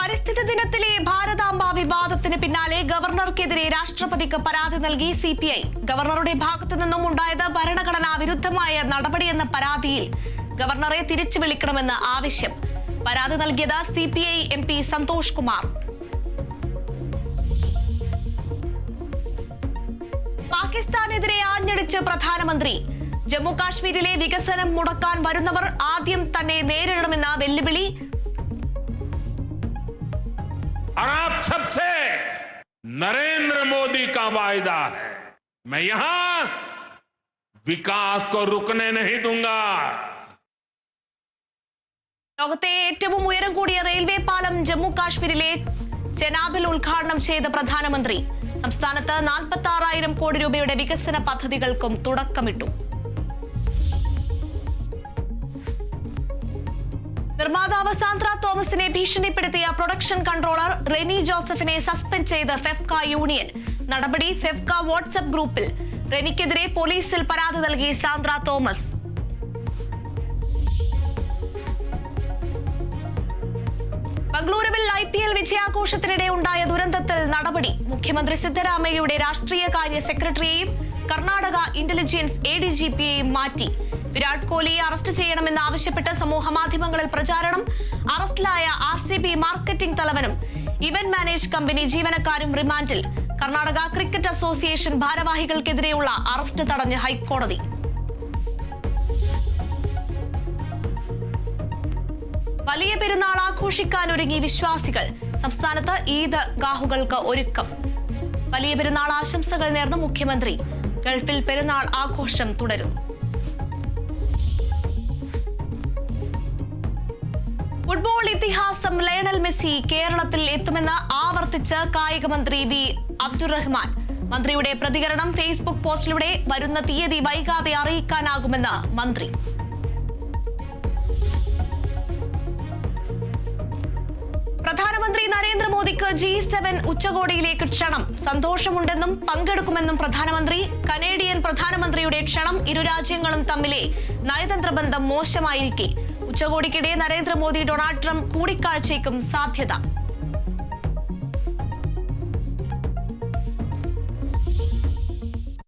പരിസ്ഥിതി ദിനത്തിലെ ഭാരതാംബ വിവാദത്തിന് പിന്നാലെ ഗവർണർക്കെതിരെ രാഷ്ട്രപതിക്ക് പരാതി നൽകി സിപിഐ. ഗവർണറുടെ ഭാഗത്തു നിന്നും ഉണ്ടായത് ഭരണഘടനാ വിരുദ്ധമായ നടപടിയെന്ന പരാതിയിൽ ഗവർണറെ തിരിച്ചു വിളിക്കണമെന്ന് ആവശ്യം. പരാതി നൽകിയത് സിപിഐ എംപി സന്തോഷ് കുമാർ. പാകിസ്ഥാനെതിരെ ആഞ്ഞടിച്ച് പ്രധാനമന്ത്രി. ജമ്മു കാശ്മീരിലെ വികസനം മുടക്കാൻ വരുന്നവർ ആദ്യം തന്നെ നേരിടണമെന്ന വെല്ലുവിളി. और आप सबसे नरेंद्र मोदी का वायदा है, मैं यहां विकास को रुकने नहीं दूंगा. ലോകത്തെ ഏറ്റവും ഉയരം കൂടിയ റെയിൽവേ പാലം ജമ്മു കാശ്മീരിലെ ചെനാബിൽ ഉദ്ഘാടനം ചെയ്ത പ്രധാനമന്ത്രി. സംസ്ഥാനത്ത് 46,000 കോടി രൂപയുടെ വികസന പദ്ധതികൾക്കും തുടക്കമിട്ടു. നിർമ്മാതാവ് സാന്ദ്ര തോമസിനെ ഭീഷണിപ്പെടുത്തിയ പ്രൊഡക്ഷൻ കൺട്രോളർ റെനി ജോസഫിനെ സസ്പെൻഡ് ചെയ്ത് ഫെഫ്ക യൂണിയൻ. നടപടി ഫെഫ്ക വാട്സ്ആപ്പ് ഗ്രൂപ്പിൽ. റെനിക്കെതിരെ പോലീസിൽ പരാതി നൽകി സാന്ദ്ര തോമസ്. ബംഗളൂരുവിൽ IPL വിജയാഘോഷത്തിനിടെ ഉണ്ടായ ദുരന്തത്തിൽ നടപടി. മുഖ്യമന്ത്രി സിദ്ധരാമയ്യയുടെ രാഷ്ട്രീയകാര്യ സെക്രട്ടറിയെയും കർണാടക ഇന്റലിജൻസ് ADGPയെയും മാറ്റി. വിരാട് കോഹ്ലിയെ അറസ്റ്റ് ചെയ്യണമെന്ന് ആവശ്യപ്പെട്ട് സമൂഹമാധ്യമങ്ങളിൽ പ്രചാരണം. അറസ്റ്റിലായ RCB മാർക്കറ്റിംഗ് തലവനും ഇവന്റ് മാനേജ് കമ്പനി ജീവനക്കാരും റിമാൻഡിൽ. കർണാടക ക്രിക്കറ്റ് അസോസിയേഷൻ ഭാരവാഹികൾക്കെതിരെയുള്ള അറസ്റ്റ് തടഞ്ഞ് ഹൈക്കോടതി. വലിയ പെരുന്നാൾ ആഘോഷിക്കാൻ ഒരുങ്ങി വിശ്വാസികൾ. സംസ്ഥാനത്ത് ഈദ് ഗാഹുകൾക്ക് ഒരുക്കം. വലിയ പെരുന്നാൾ ആശംസകൾ നേർന്ന് മുഖ്യമന്ത്രി. ഗൾഫിൽ പെരുന്നാൾ ആഘോഷം തുടരുന്നു. ഫുട്ബോൾ ഇതിഹാസം ലയണൽ മെസ്സി കേരളത്തിൽ എത്തുമെന്ന് ആവർത്തിച്ച് കായിക മന്ത്രി വി അബ്ദുറഹ്മാൻ. മന്ത്രിയുടെ പ്രതികരണം ഫേസ്ബുക്ക് പോസ്റ്റിലൂടെ വരുന്ന തീയതി വൈകാതെ അറിയിക്കാനാകുമെന്ന് മന്ത്രി. പ്രധാനമന്ത്രി നരേന്ദ്രമോദിക്ക് G7 ഉച്ചകോടിയിലേക്ക് ക്ഷണം. സന്തോഷമുണ്ടെന്നും പങ്കെടുക്കുമെന്നും പ്രധാനമന്ത്രി. കനേഡിയൻ പ്രധാനമന്ത്രിയുടെ ക്ഷണം. ഇരു രാജ്യങ്ങളും തമ്മിലെ നയതന്ത്ര ബന്ധം മോശമായിരിക്കെ ഉച്ചകോടിക്കിടെ നരേന്ദ്രമോദി ഡൊണാൾഡ് ട്രംപ് കൂടിക്കാഴ്ചയ്ക്കും സാധ്യത.